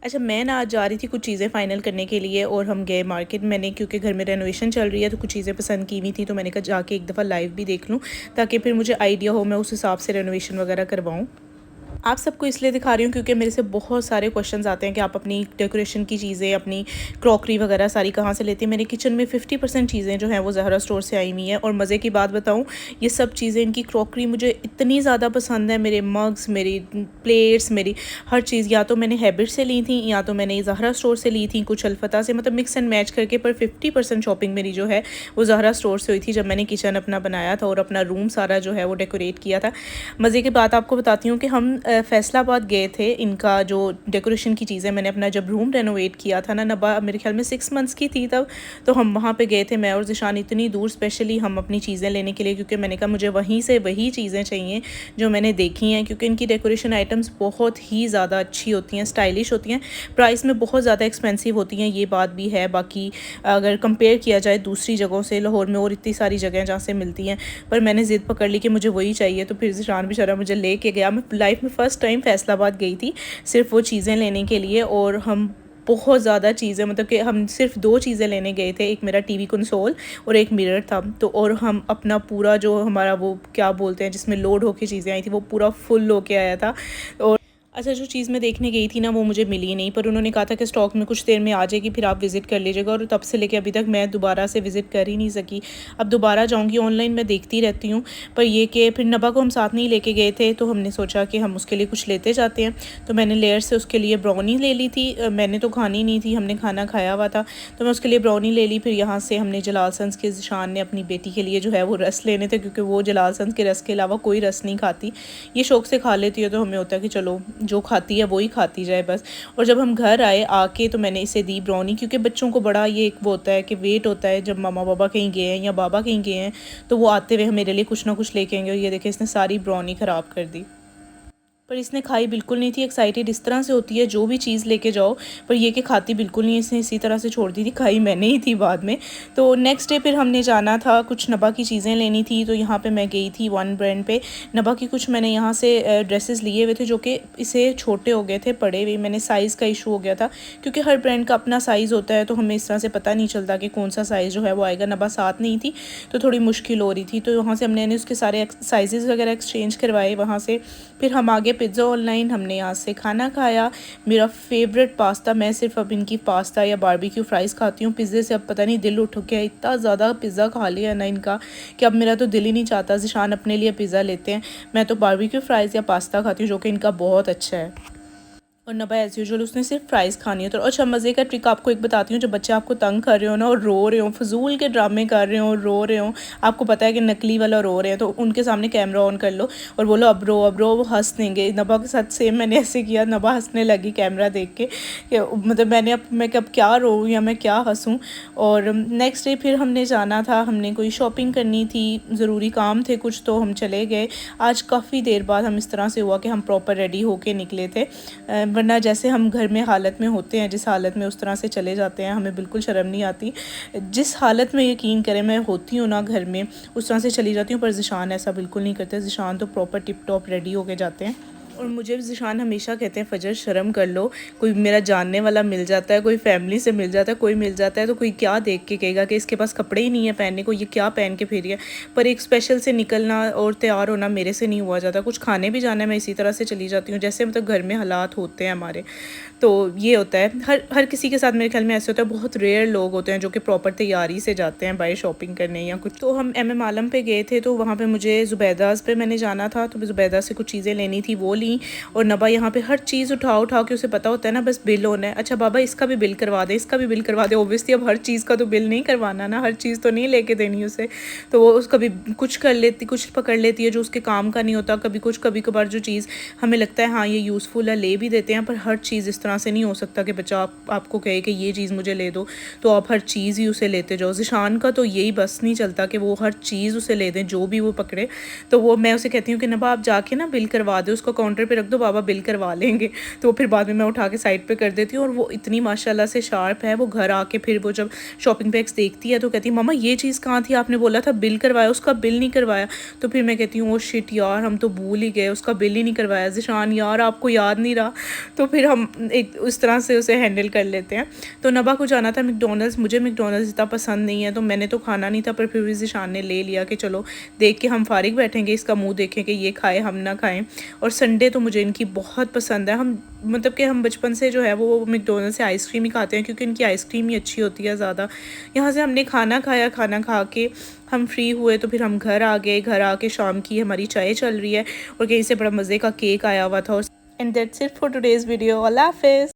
अच्छा, मैं ना आज जा रही थी कुछ चीज़ें फ़ाइनल करने के लिए और हम गए मार्केट। मैंने क्योंकि घर में रेनोवेशन चल रही है तो कुछ चीज़ें पसंद की हुई थी, तो मैंने कहा जाके एक दफ़ा लाइव भी देख लूँ ताकि फिर मुझे आइडिया हो, मैं उस हिसाब से रेनोवेशन वगैरह करवाऊँ। आप सबको इसलिए दिखा रही हूँ क्योंकि मेरे से बहुत सारे क्वेश्चंस आते हैं कि आप अपनी डेकोरेशन की चीज़ें, अपनी क्रॉकरी वगैरह सारी कहाँ से लेती हैं। मेरे किचन में 50% चीज़ें जो हैं वो ज़हरा स्टोर से आई हुई हैं। और मज़े की बात बताऊँ, ये सब चीज़ें, इनकी क्रॉकरी मुझे इतनी ज़्यादा पसंद है। मेरे मग्स, मेरी प्लेट्स, मेरी हर चीज़ या तो मैंने हैबिट से ली थी या तो मैंने ज़हरा स्टोर से ली थी, कुछ अल्फता से, मतलब मिक्स एंड मैच करके। पर 50% शॉपिंग मेरी जो है वो ज़हरा स्टोर से हुई थी जब मैंने किचन अपना बनाया था और अपना रूम सारा जो है वो डेकोरेट किया था। मज़े की बात आपको बताती हूँ कि हम फैसलाबाद गए थे। इनका जो डेकोरेशन की चीज़ें, मैंने अपना जब रूम रेनोवेट किया था ना, नबा मेरे ख्याल में 6 मंथ्स की थी तब, तो हम वहाँ पे गए थे, मैं और ज़िशान, इतनी दूर स्पेशली हम अपनी चीज़ें लेने के लिए, क्योंकि मैंने कहा मुझे वहीं से वही चीज़ें चाहिए जो मैंने देखी हैं, क्योंकि इनकी डेकोरेशन आइटम्स बहुत ही ज़्यादा अच्छी होती हैं, स्टाइलिश होती हैं, प्राइस में बहुत ज़्यादा एक्सपेंसिव होती हैं, ये बात भी है। बाकी अगर कंपेयर किया जाए दूसरी जगहों से, लाहौर में और इतनी सारी जगह हैं जहाँ से मिलती हैं, पर मैंने ज़िद पकड़ ली कि मुझे वही चाहिए। तो फिर ज़िशान बेचारा मुझे लेके गया। मैं लाइफ में फ़र्स्ट टाइम फैसलाबाद गई थी सिर्फ वो चीज़ें लेने के लिए, और हम बहुत ज़्यादा चीज़ें, मतलब कि हम सिर्फ 2 चीज़ें लेने गए थे, एक मेरा टीवी कंसोल और एक मिरर था। तो और हम अपना पूरा जो हमारा वो क्या बोलते हैं जिसमें लोड होके चीज़ें आई थी, वो पूरा फुल होके आया था। और अच्छा, जो चीज़ मैं देखने गई थी ना वो मुझे मिली नहीं, पर उन्होंने कहा था कि स्टॉक में कुछ देर में आ जाएगी, फिर आप विज़िट कर लीजिएगा। और तब से लेके अभी तक मैं दोबारा से विज़िट कर ही नहीं सकी। अब दोबारा जाऊंगी, ऑनलाइन मैं देखती रहती हूँ, पर ये कि फिर नबा को हम साथ नहीं लेके गए थे, तो हमने सोचा कि हम उसके लिए कुछ लेते जाते हैं। तो मैंने लेयर से उसके लिए ब्राउनी ले ली थी। मैंने तो खानी नहीं थी, हमने खाना खाया हुआ था, तो मैं उसके लिए ब्राउनी ले ली। फिर यहाँ से हमने जलाल सन्स के, ज़िशान ने अपनी बेटी के लिए जो है वो रस लेने थे, क्योंकि वो जलाल सन्स के रस के अलावा कोई रस नहीं खाती। ये शौक़ से खा लेती है, तो हमें होता है कि चलो जो खाती है वो ही खाती जाए बस। और जब हम घर आए आके तो मैंने इसे दी ब्राउनी, क्योंकि बच्चों को बड़ा ये एक वो होता है कि वेट होता है, जब मामा बाबा कहीं गए हैं या बाबा कहीं गए हैं तो वो आते हुए मेरे लिए कुछ ना कुछ लेके आएंगे। और ये देखें, इसने सारी ब्राउनी ख़राब कर दी। पर इसने खाई बिल्कुल नहीं थी। एक्साइटेड इस तरह से होती है जो भी चीज़ लेके जाओ, पर ये कि खाती बिल्कुल नहीं, इसने इसी तरह से छोड़ दी थी। खाई मैंने ही थी बाद में। तो नेक्स्ट डे फिर हमने जाना था, कुछ नबा की चीज़ें लेनी थी, तो यहाँ पे मैं गई थी वन ब्रांड पे। नबा की कुछ मैंने यहाँ से ड्रेसेस लिए हुए थे जो कि इसे छोटे हो गए थे, पड़े हुए। मैंने साइज़ का इशू हो गया था, क्योंकि हर ब्रांड का अपना साइज़ होता है, तो हमें इस तरह से पता नहीं चलता कि कौन सा साइज़ जो है वो आएगा। नबा साथ नहीं थी तो थोड़ी मुश्किल हो रही थी, तो वहाँ से हमने उसके सारे साइज़ वगैरह एक्सचेंज करवाए वहाँ से। फिर हम आगे पिज़्ज़ा ऑनलाइन, हमने यहाँ से खाना खाया। मेरा फेवरेट पास्ता, मैं सिर्फ अब इनकी पास्ता या बारबेक्यू फ्राइज़ खाती हूँ। पिज़्ज़े से अब पता नहीं दिल उठ गया, इतना ज़्यादा पिज़्ज़ा खा लिया ना इनका कि अब मेरा तो दिल ही नहीं चाहता। ज़िशान अपने लिए पिज़्ज़ा लेते हैं, मैं तो बारबेक्यू फ्राइज़ या पास्ता खाती हूँ, जो कि इनका बहुत अच्छा है। और नबा एज़ यूजुअल उसने सिर्फ फ्राइज़ खानी है। तो अच्छा, मज़े का ट्रिक आपको एक बताती हूँ। जब बच्चे आपको तंग कर रहे हो ना और रो रहे हो, फजूल के ड्रामे कर रहे हो, रो रहे हो, आपको पता है कि नकली वाला रो रहे हैं, तो उनके सामने कैमरा ऑन कर लो और बोलो अब रो अब रो, वो हंस देंगे। नबा के साथ सेम मैंने ऐसे किया, नबा हंसने लगी कैमरा देख के कि मतलब मैं कब क्या रो या मैं क्या हंसूँ। और नेक्स्ट डे फिर हमने जाना था, हमने कोई शॉपिंग करनी थी, ज़रूरी काम थे कुछ, तो हम चले गए। आज काफ़ी देर बाद हम इस तरह से हुआ कि हम प्रॉपर रेडी होके निकले थे, वरना जैसे हम घर में हालत में होते हैं, जिस हालत में, उस तरह से चले जाते हैं, हमें बिल्कुल शर्म नहीं आती। जिस हालत में यकीन करें मैं होती हूँ ना घर में, उस तरह से चली जाती हूँ। पर ज़िशान ऐसा बिल्कुल नहीं करते। ज़िशान तो प्रॉपर टिप टॉप रेडी होके जाते हैं। और मुझे ज़िशान हमेशा कहते हैं, फ़जर शर्म कर लो, कोई मेरा जानने वाला मिल जाता है, कोई फैमिली से मिल जाता है, कोई मिल जाता है, तो कोई क्या देख के कहेगा कि इसके पास कपड़े ही नहीं है पहनने को, ये क्या पहन के फिर है। पर एक स्पेशल से निकलना और तैयार होना मेरे से नहीं हुआ जाता। कुछ खाने भी जाना है, मैं इसी तरह से चली जाती हूँ जैसे मतलब घर में हालात होते हैं हमारे। तो ये होता है, हर किसी के साथ मेरे ख्याल में ऐसे होता है। बहुत रेयर लोग होते हैं जो कि प्रॉपर तैयारी से जाते हैं बाहर शॉपिंग करने या कुछ। तो हम MM आलम पे गए थे, तो वहाँ पे मुझे ज़ुबैदास पे मैंने जाना था, तो ज़ुबैदा से कुछ चीज़ें लेनी थी, वो ली। और नबा यहाँ पे हर चीज़ उठा के, उसे पता होता है ना बस बिल होना है। अच्छा बाबा, इसका भी बिल करवा दे, इसका भी बिल करवा दे। ओब्वियसली अब हर चीज़ का तो बिल नहीं करवाना ना, हर चीज़ तो नहीं लेके देनी उसे। तो वो कभी कुछ कर लेती, कुछ पकड़ लेती है जो उसके काम का नहीं होता, कभी कुछ, कभी कभार जो चीज़ हमें लगता है हाँ ये यूज़फुल है, ले भी देते हैं। पर हर चीज़ इस तरह से नहीं हो सकता कि बच्चा आपको कहे कि ये चीज़ मुझे ले दो तो आप हर चीज़ ही उसे लेते जाओ। ज़िशान का तो यही बस नहीं चलता कि वो हर चीज़ उसे ले दें, जो भी वो पकड़े। तो वो मैं उसे कहती हूँ कि नबा आप जाके ना बिल करवा दो, उसको काउंटर काउंटर पे रख दो, बाबा बिल करवा लेंगे। तो फिर बाद में मैं उठा के साइड पे कर देती हूँ। और वो इतनी माशाल्लाह से शार्प है, वो घर आके फिर वो जब शॉपिंग बैग्स देखती है तो कहती है, मम्मा ये चीज़ कहाँ थी, आपने बोला था बिल करवाया, उसका बिल नहीं करवाया। तो फिर मैं कहती हूँ, ओ शिट यार, हम तो भूल ही गए, उसका बिल ही नहीं करवाया। ज़िशान यार, आपको याद नहीं रहा। तो फिर हम एक उस तरह से उसे हैंडल कर लेते हैं। तो नबा को जाना था मैकडॉनल्ड्स, मुझे मैकडॉनल्ड्स इतना पसंद नहीं है, तो मैंने तो खाना नहीं था, पर फिर भी ज़िशान ने ले लिया कि चलो देख के हम फारिग बैठेंगे, इसका मुंह देखें कि ये खाए हम ना खाएं। और संडे तो मुझे इनकी बहुत पसंद है। हम मतलब कि हम बचपन से जो है वो मैकडॉनल्ड्स से आइसक्रीम ही खाते हैं, क्योंकि इनकी आइसक्रीम ही अच्छी होती है ज़्यादा। यहाँ से हमने खाना खाया, खाना खा के हम फ्री हुए तो फिर हम घर आ गए। घर आके शाम की हमारी चाय चल रही है और कहीं से बड़ा मज़े का केक आया हुआ था। और and that's it for today's video. अल्लाह हाफ़िज़।